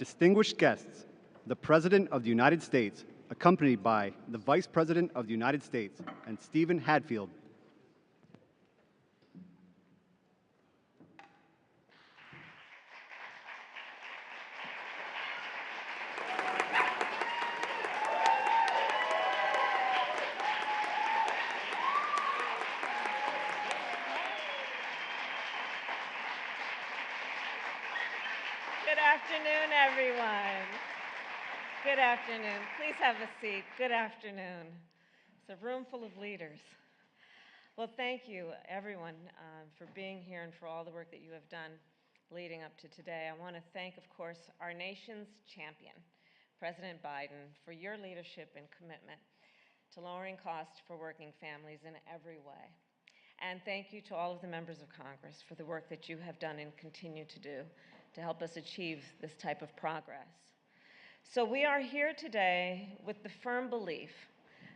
Distinguished guests, the President of the United States, accompanied by the Vice President of the United States and Stephen Hadfield. Good afternoon, everyone. Good afternoon. Please have a seat. Good afternoon. It's a room full of leaders. Well, thank you, everyone, for being here and for all the work that you have done leading up to today. I want to thank, of course, our nation's champion, President Biden, for your leadership and commitment to lowering costs for working families in every way. And thank you to all of the members of Congress for the work that you have done and continue to do to help us achieve this type of progress. So we are here today with the firm belief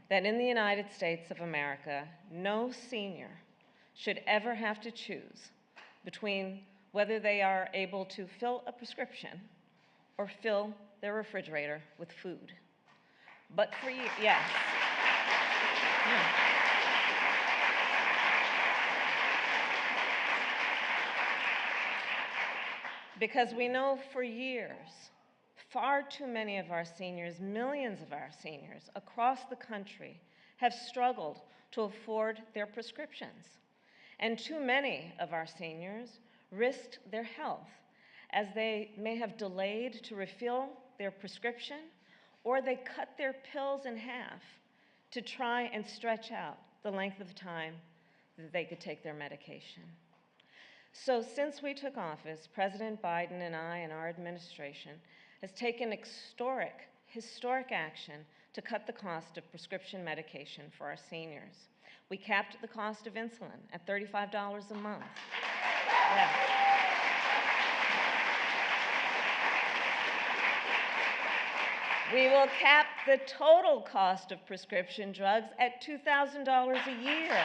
that in the United States of America, no senior should ever have to choose between whether they are able to fill a prescription or fill their refrigerator with food. But for you, yes. Because we know for years, far too many of our seniors, millions of our seniors across the country have struggled to afford their prescriptions. And too many of our seniors risked their health as they may have delayed to refill their prescription, or they cut their pills in half to try and stretch out the length of time that they could take their medication. So since we took office, President Biden and I and our administration has taken historic action to cut the cost of prescription medication for our seniors. We capped the cost of insulin at $35 a month. Yeah. We will cap the total cost of prescription drugs at $2,000 a year.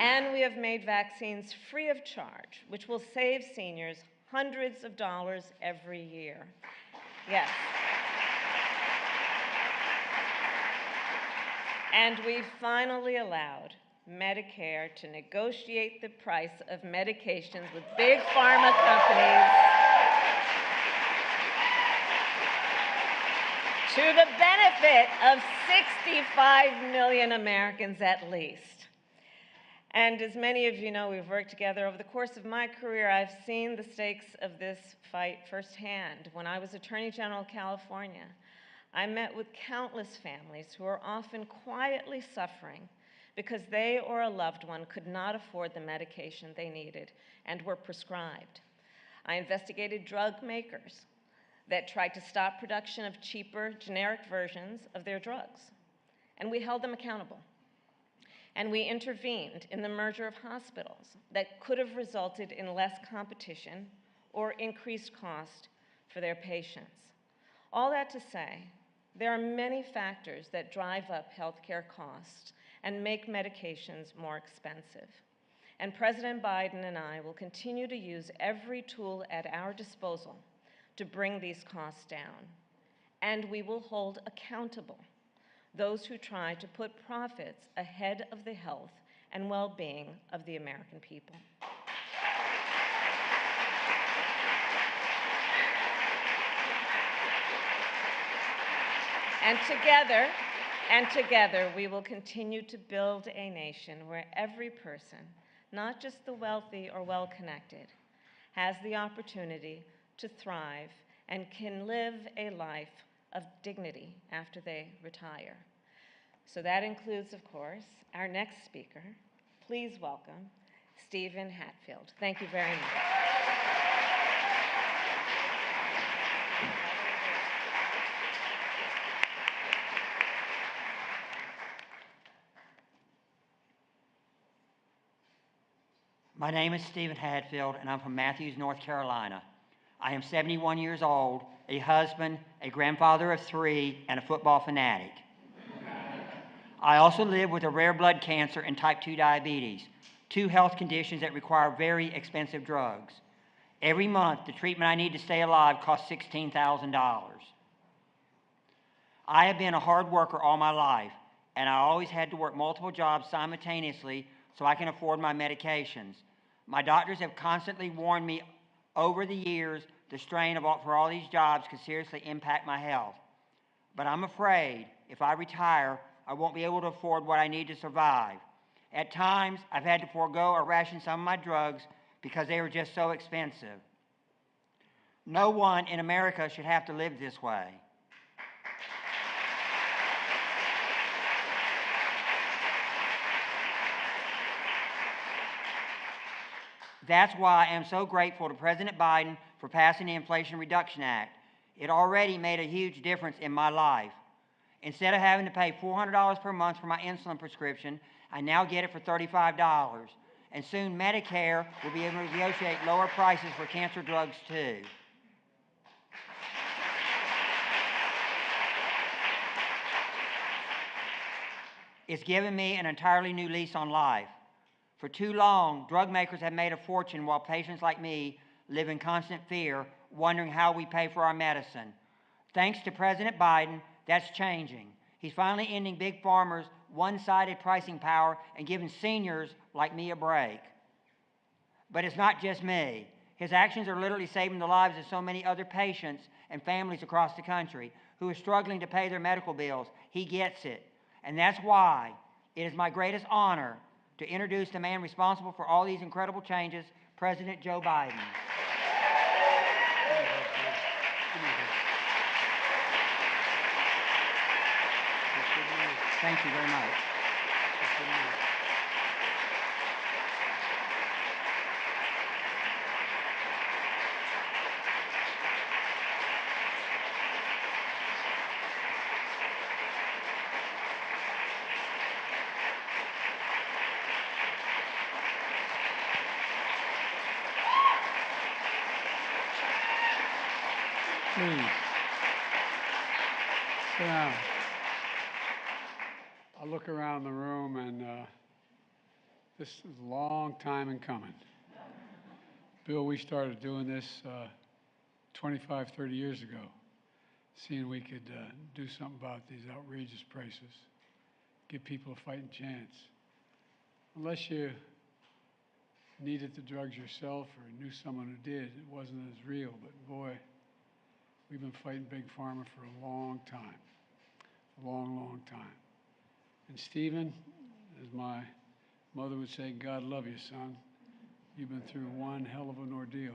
And we have made vaccines free of charge, which will save seniors hundreds of dollars every year. Yes. And we've finally allowed Medicare to negotiate the price of medications with big pharma companies to the benefit of 65 million Americans at least. And as many of you know, we've worked together. Over the course of my career, I've seen the stakes of this fight firsthand. When I was Attorney General of California, I met with countless families who are often quietly suffering because they or a loved one could not afford the medication they needed and were prescribed. I investigated drug makers that tried to stop production of cheaper, generic versions of their drugs, and we held them accountable. And we intervened in the merger of hospitals that could have resulted in less competition or increased cost for their patients. All that to say, there are many factors that drive up healthcare costs and make medications more expensive. And President Biden and I will continue to use every tool at our disposal to bring these costs down. And we will hold accountable those who try to put profits ahead of the health and well-being of the American people. And together, we will continue to build a nation where every person, not just the wealthy or well-connected, has the opportunity to thrive and can live a life of dignity after they retire. So that includes, of course, our next speaker. Please welcome Stephen Hadfield. Thank you very much. My name is Stephen Hadfield, and I'm from Matthews, North Carolina. I am 71 years old, a husband, a grandfather of 3, and a football fanatic. I also live with a rare blood cancer and type 2 diabetes. 2 health conditions that require very expensive drugs. Every month, the treatment I need to stay alive costs $16,000. I have been a hard worker all my life, and I always had to work multiple jobs simultaneously so I can afford my medications. My doctors have constantly warned me over the years the strain for all these jobs could seriously impact my health. But I'm afraid if I retire, I won't be able to afford what I need to survive. At times, I've had to forego or ration some of my drugs because they were just so expensive. No one in America should have to live this way. That's why I am so grateful to President Biden for passing the Inflation Reduction Act. It already made a huge difference in my life. Instead of having to pay $400 per month for my insulin prescription, I now get it for $35. And soon Medicare will be able to negotiate lower prices for cancer drugs too. It's given me an entirely new lease on life. For too long, drug makers have made a fortune while patients like me live in constant fear, wondering how we pay for our medicine. Thanks to President Biden, that's changing. He's finally ending Big Pharma's one-sided pricing power and giving seniors like me a break. But it's not just me. His actions are literally saving the lives of so many other patients and families across the country who are struggling to pay their medical bills. He gets it. And that's why it is my greatest honor to introduce the man responsible for all these incredible changes, President Joe Biden. Thank you very much. Please. Sit down. I look around the room, and this is a long time in coming. Bill, we started doing this 25, 30 years ago, seeing we could do something about these outrageous prices, give people a fighting chance. Unless you needed the drugs yourself or knew someone who did, it wasn't as real, but boy, we've been fighting Big Pharma for a long time, a long, long time. And Stephen, as my mother would say, God love you, son. You've been through one hell of an ordeal.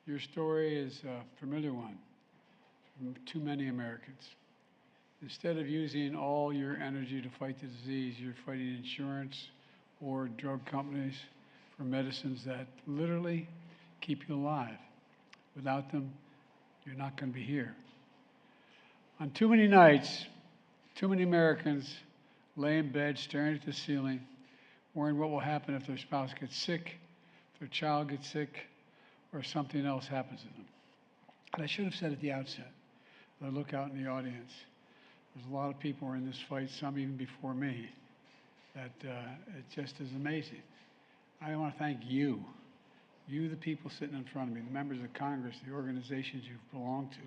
Your story is a familiar one from too many Americans. Instead of using all your energy to fight the disease, you're fighting insurance or drug companies for medicines that literally keep you alive. Without them, you're not going to be here. On too many nights, too many Americans lay in bed staring at the ceiling, worrying what will happen if their spouse gets sick, if their child gets sick, or something else happens to them. And I should have said at the outset, as I look out in the audience, there's a lot of people who are in this fight, some even before me, that it just is amazing. I want to thank you, the people sitting in front of me, the members of Congress, the organizations you've belonged to,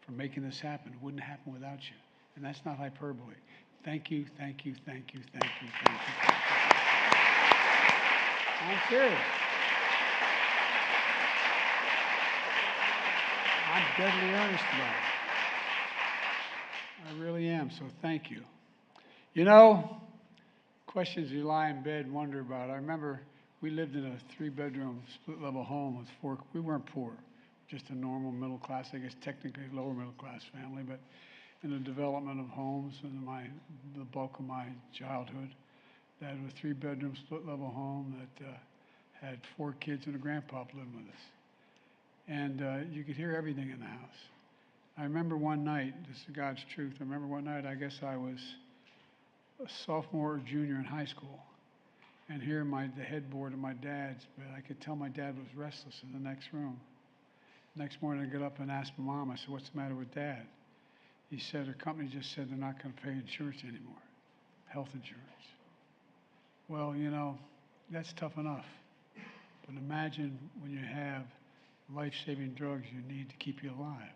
for making this happen. It wouldn't happen without you. And that's not hyperbole. Thank you, thank you, thank you, thank you, thank you, thank you. I'm serious. I'm deadly earnest about it. I really am, so thank you. You know, questions you lie in bed and wonder about. I remember we lived in a 3-bedroom split-level home with 4. We weren't poor, just a normal middle class, I guess technically lower middle class family, but in the development of homes in the bulk of my childhood, that was a 3-bedroom split-level home that had 4 kids and a grandpa living with us. And you could hear everything in the house. I remember one night, this is God's truth, I remember one night, I guess I was a sophomore or junior in high school, and here the headboard of my dad's bed, I could tell my dad was restless in the next room. Next morning I got up and asked my mom, I said, what's the matter with Dad? He said, her company just said they're not going to pay insurance anymore, health insurance. Well, you know, that's tough enough. But imagine when you have life-saving drugs you need to keep you alive.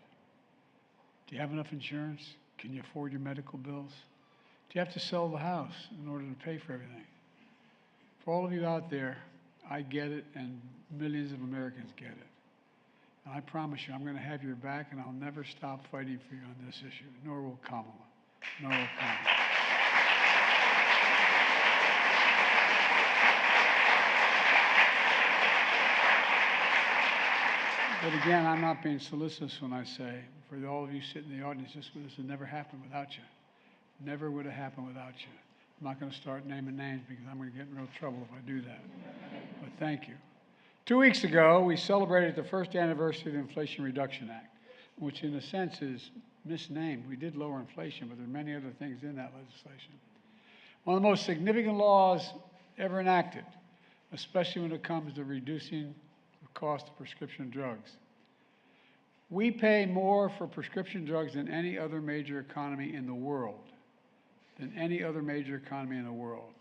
Do you have enough insurance? Can you afford your medical bills? Do you have to sell the house in order to pay for everything? For all of you out there, I get it, and millions of Americans get it. And I promise you, I'm going to have your back, and I'll never stop fighting for you on this issue, nor will Kamala. Nor will Kamala. But again, I'm not being solicitous when I say, for all of you sitting in the audience, this would never happen without you. Never would have happened without you. I'm not going to start naming names because I'm going to get in real trouble if I do that. But thank you. 2 weeks ago, we celebrated the first anniversary of the Inflation Reduction Act, which in a sense is misnamed. We did lower inflation, but there are many other things in that legislation. One of the most significant laws ever enacted, especially when it comes to reducing the cost of prescription drugs. We pay more for prescription drugs than any other major economy in the world. Than any other major economy in the world.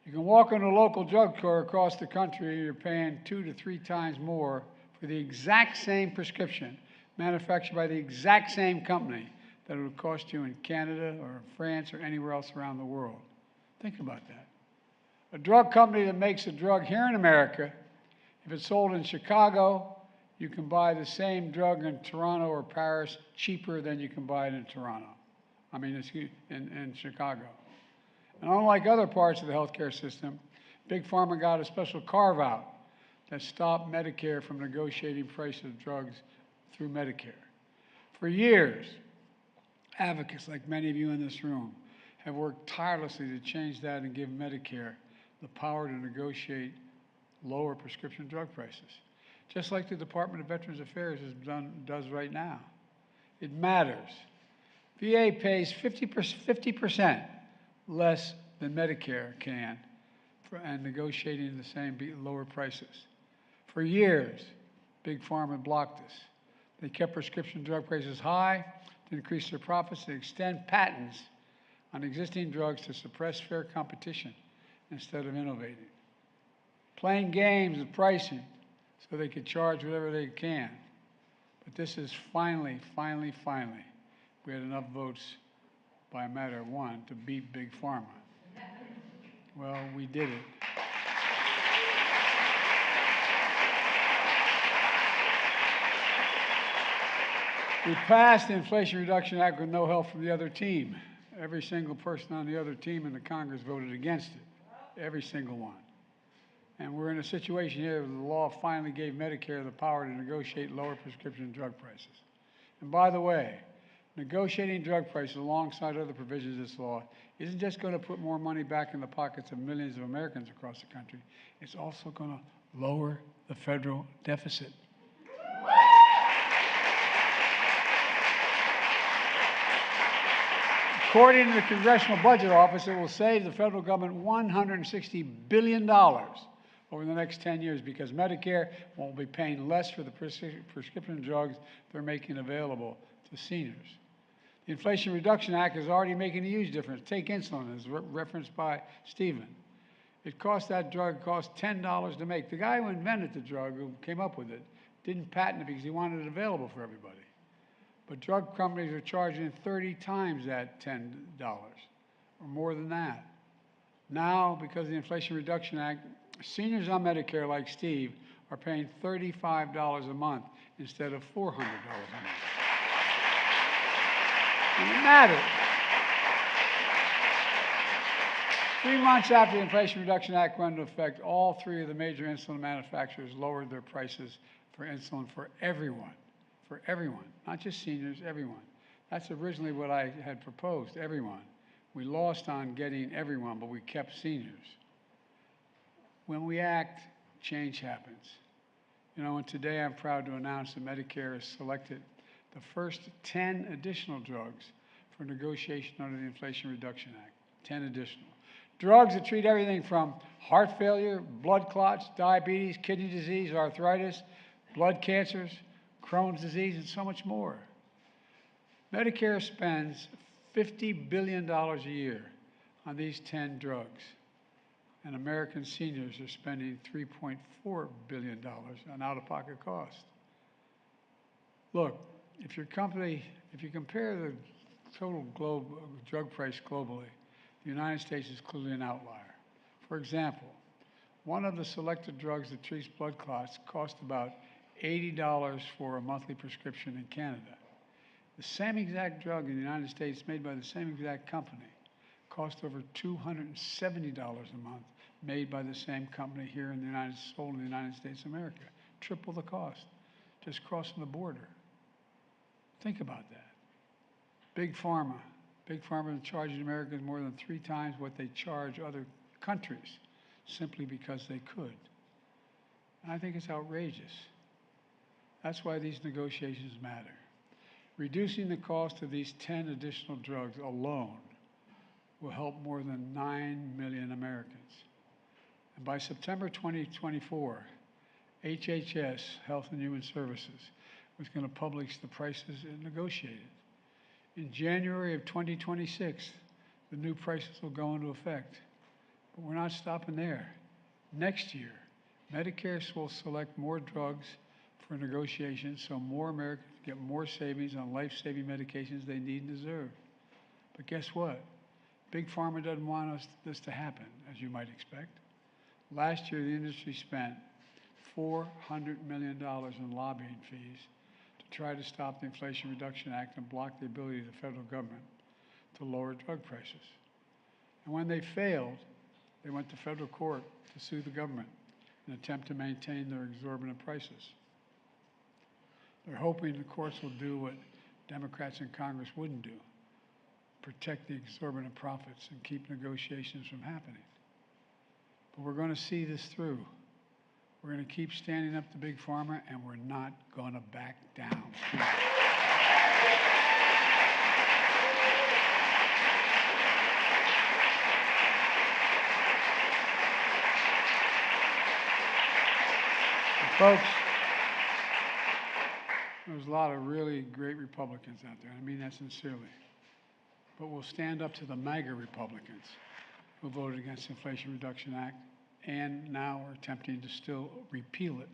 You can walk into a local drugstore across the country and you're paying 2 to 3 times more for the exact same prescription manufactured by the exact same company that it would cost you in Canada or France or anywhere else around the world. Think about that. A drug company that makes a drug here in America, if it's sold in Chicago, you can buy the same drug in Toronto or Paris cheaper than you can buy it in Toronto. In Chicago. And unlike other parts of the healthcare system, Big Pharma got a special carve-out that stopped Medicare from negotiating prices of drugs through Medicare. For years, advocates like many of you in this room have worked tirelessly to change that and give Medicare the power to negotiate lower prescription drug prices, just like the Department of Veterans Affairs does right now. It matters. VA pays 50% less than Medicare can and negotiating the same lower prices. For years, Big Pharma blocked this. They kept prescription drug prices high to increase their profits and extend patents on existing drugs to suppress fair competition instead of innovating. Playing games with pricing so they could charge whatever they can. But this is finally, we had enough votes by a matter of 1 to beat Big Pharma. Well, we did it. We passed the Inflation Reduction Act with no help from the other team. Every single person on the other team in the Congress voted against it. Every single one. And we're in a situation here where the law finally gave Medicare the power to negotiate lower prescription drug prices. And by the way, negotiating drug prices alongside other provisions of this law isn't just going to put more money back in the pockets of millions of Americans across the country. It's also going to lower the federal deficit. According to the Congressional Budget Office, it will save the federal government $160 billion over the next 10 years because Medicare won't be paying less for the prescription drugs they're making available to seniors. The Inflation Reduction Act is already making a huge difference. Take insulin, as referenced by Stephen. That drug cost $10 to make. The guy who invented the drug, who came up with it, didn't patent it because he wanted it available for everybody. But drug companies are charging 30 times that $10, or more than that. Now, because of the Inflation Reduction Act, seniors on Medicare like Steve are paying $35 a month instead of $400 a month. And it matters. 3 months after the Inflation Reduction Act went into effect, all 3 of the major insulin manufacturers lowered their prices for insulin for everyone. For everyone, not just seniors, everyone. That's originally what I had proposed, everyone. We lost on getting everyone, but we kept seniors. When we act, change happens. And today I'm proud to announce that Medicare has selected the first 10 additional drugs for negotiation under the Inflation Reduction Act. 10 additional. Drugs that treat everything from heart failure, blood clots, diabetes, kidney disease, arthritis, blood cancers, Crohn's disease, and so much more. Medicare spends $50 billion a year on these 10 drugs. and American seniors are spending $3.4 billion on out-of-pocket costs. Look, if you compare the total drug price globally, the United States is clearly an outlier. For example, one of the selected drugs that treats blood clots costs about $80 for a monthly prescription in Canada. The same exact drug in the United States, made by the same exact company, costs over $270 a month, made by the same company here in the sold in the United States of America. Triple the cost, just crossing the border. Think about that. Big Pharma is charging Americans more than 3 times what they charge other countries, simply because they could. And I think it's outrageous. That's why these negotiations matter. Reducing the cost of these 10 additional drugs alone will help more than 9 million Americans. And by September 2024, HHS, Health and Human Services, was going to publish the prices it negotiated. In January of 2026, the new prices will go into effect. But we're not stopping there. Next year, Medicare will select more drugs for negotiations so more Americans get more savings on life-saving medications they need and deserve. But guess what? Big Pharma doesn't want this to happen, as you might expect. Last year, the industry spent $400 million in lobbying fees to try to stop the Inflation Reduction Act and block the ability of the federal government to lower drug prices. And when they failed, they went to federal court to sue the government in an attempt to maintain their exorbitant prices. They're hoping the courts will do what Democrats in Congress wouldn't do, protect the exorbitant profits and keep negotiations from happening. But we're going to see this through. We're going to keep standing up to Big Pharma, and we're not going to back down. Folks, there's a lot of really great Republicans out there. I mean that sincerely. But we'll stand up to the MAGA Republicans who voted against the Inflation Reduction Act and now are attempting to still repeal it.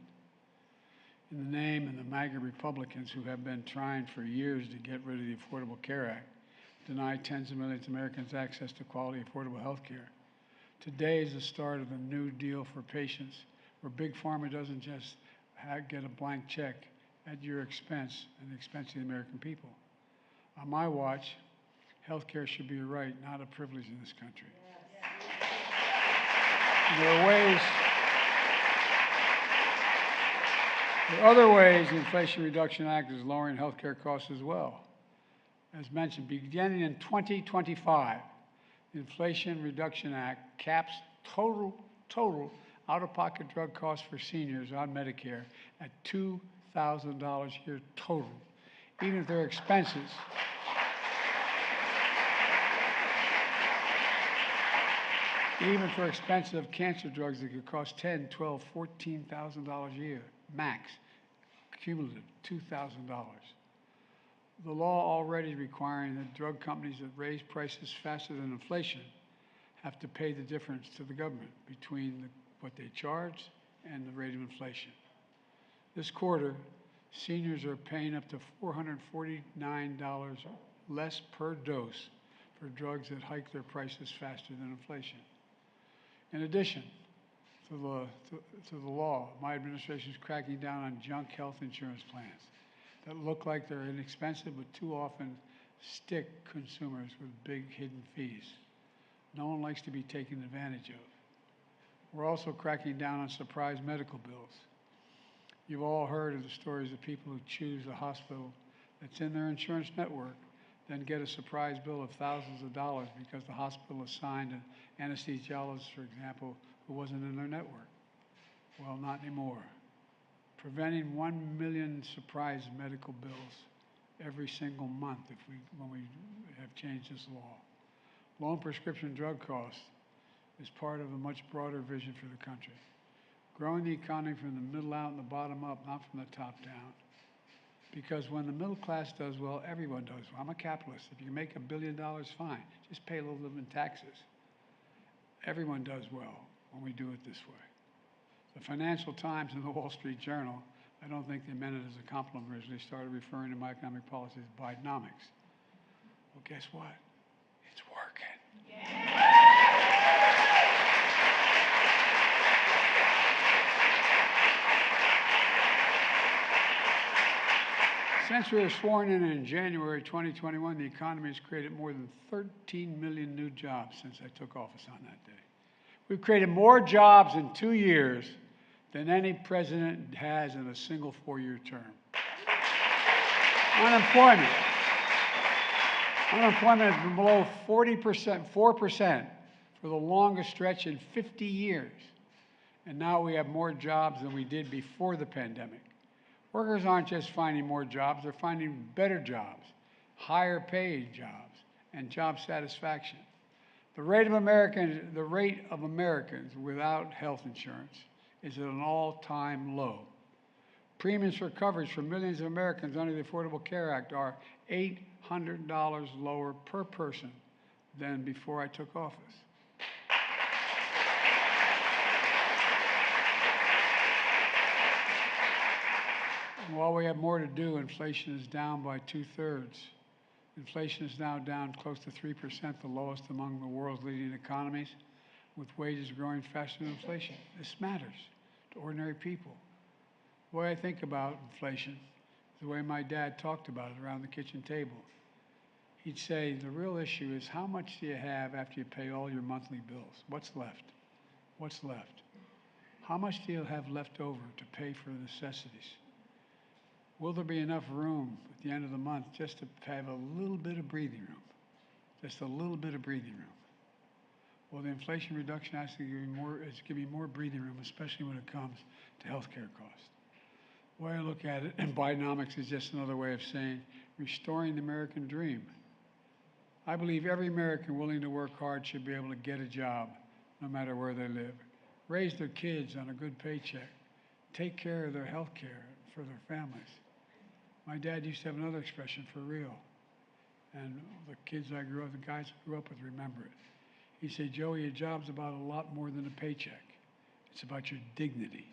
In the name of the MAGA Republicans who have been trying for years to get rid of the Affordable Care Act, deny tens of millions of Americans access to quality, affordable health care. Today is the start of a new deal for patients where Big Pharma doesn't just get a blank check at your expense and the expense of the American people. On my watch, health care should be a right, not a privilege in this country. There are other ways the Inflation Reduction Act is lowering health care costs as well. As mentioned, beginning in 2025, the Inflation Reduction Act caps total out-of-pocket drug costs for seniors on Medicare at $2,000 a year total, even if their expenses even for expensive cancer drugs that could cost $10,000, $12,000, $14,000 a year, max, cumulative, $2,000. The law already requiring that drug companies that raise prices faster than inflation have to pay the difference to the government between what they charge and the rate of inflation. This quarter, seniors are paying up to $449 less per dose for drugs that hike their prices faster than inflation. In addition to the law, my administration is cracking down on junk health insurance plans that look like they're inexpensive but too often stick consumers with big hidden fees. No one likes to be taken advantage of. We're also cracking down on surprise medical bills. You've all heard of the stories of people who choose a hospital that's in their insurance network, then get a surprise bill of thousands of dollars because the hospital assigned an anesthesiologist, for example, who wasn't in their network. Well, not anymore. Preventing 1 million surprise medical bills every single month when we have changed this law. Lowering prescription drug costs is part of a much broader vision for the country. Growing the economy from the middle out and the bottom up, not from the top down. Because when the middle class does well, everyone does well. I'm a capitalist. If you make $1 billion, fine. Just pay a little bit in taxes. Everyone does well. when we do it this way. The Financial Times and the Wall Street Journal, I don't think they meant it as a compliment originally, started referring to my economic policies as Bidenomics. Well, guess what? It's working. Since we were sworn in January 2021, the economy has created more than 13 million new jobs since I took office on that day. We've created more jobs in 2 years than any president has in a single 4-year term. Unemployment has been below 40%, 4% for the longest stretch in 50 years. And now we have more jobs than we did before the pandemic. Workers aren't just finding more jobs, they're finding better jobs, higher paid jobs, and job satisfaction. The rate of Americans without health insurance is at an all-time low. Premiums for coverage for millions of Americans under the Affordable Care Act are $800 lower per person than before I took office. While we have more to do, inflation is down by 2/3. Inflation is now down close to 3%, the lowest among the world's leading economies, with wages growing faster than inflation. This matters to ordinary people. The way I think about inflation is the way my dad talked about it around the kitchen table. He'd say, the real issue is how much do you have after you pay all your monthly bills? What's left? What's left? How much do you have left over to pay for the necessities? Will there be enough room at the end of the month just to have a little bit of breathing room? Just a little bit of breathing room. Well, the Inflation Reduction Act is giving you more breathing room, especially when it comes to healthcare costs. The way I look at it, and Bidenomics is just another way of saying restoring the American dream. I believe every American willing to work hard should be able to get a job no matter where they live, raise their kids on a good paycheck, take care of their health care for their families. My dad used to have another expression, for real. And the kids I grew up, the guys I grew up with remember it. He said, Joey, your job's about a lot more than a paycheck. It's about your dignity.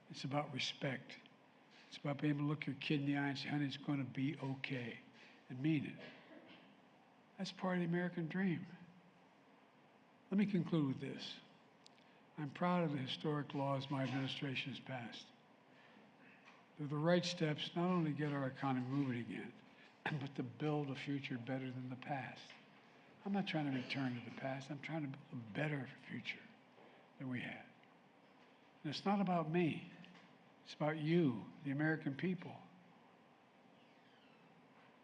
It's about respect. It's about being able to look your kid in the eye and say, honey, it's going to be okay, and mean it. That's part of the American dream. Let me conclude with this. I'm proud of the historic laws my administration has passed. They're the right steps not only to get our economy moving again, but to build a future better than the past. I'm not trying to return to the past. I'm trying to build a better future than we had. And it's not about me. It's about you, the American people.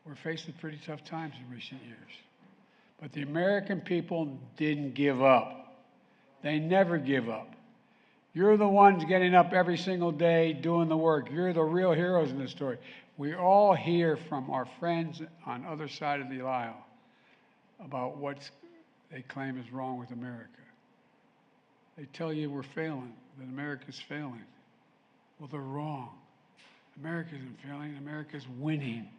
We're facing pretty tough times in recent years. But the American people didn't give up. They never give up. You're the ones getting up every single day doing the work. You're the real heroes in this story. We all hear from our friends on the other side of the aisle about what they claim is wrong with America. They tell you we're failing, that America's failing. Well, they're wrong. America isn't failing. America's winning.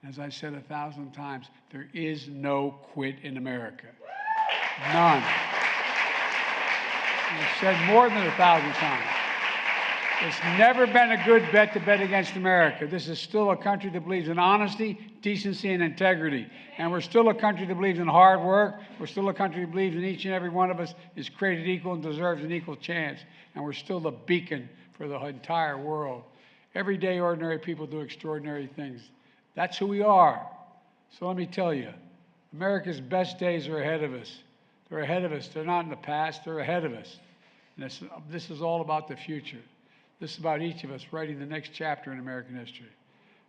As I said 1,000 times, there is no quit in America. None. I've said more than 1,000 times. It's never been a good bet to bet against America. This is still a country that believes in honesty, decency, and integrity. And we're still a country that believes in hard work. We're still a country that believes in each and every one of us is created equal and deserves an equal chance. And we're still the beacon for the entire world. Every day, ordinary people do extraordinary things. That's who we are. So let me tell you, America's best days are ahead of us. They're ahead of us. They're not in the past. They're ahead of us. And this is all about the future. This is about each of us writing the next chapter in American history.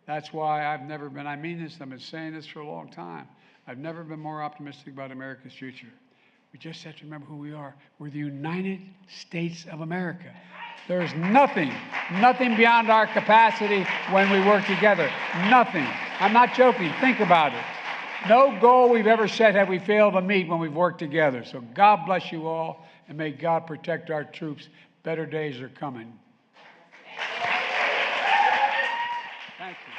That's why I've never been, I mean this, I've been saying this for a long time. I've never been more optimistic about America's future. We just have to remember who we are. We're the United States of America. There's nothing beyond our capacity when we work together. Nothing. I'm not joking. Think about it. No goal we've ever set have we failed to meet when we've worked together. So God bless you all, and may God protect our troops. Better days are coming. Thank you.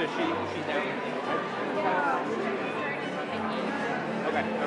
So she's there. Okay.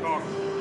talk.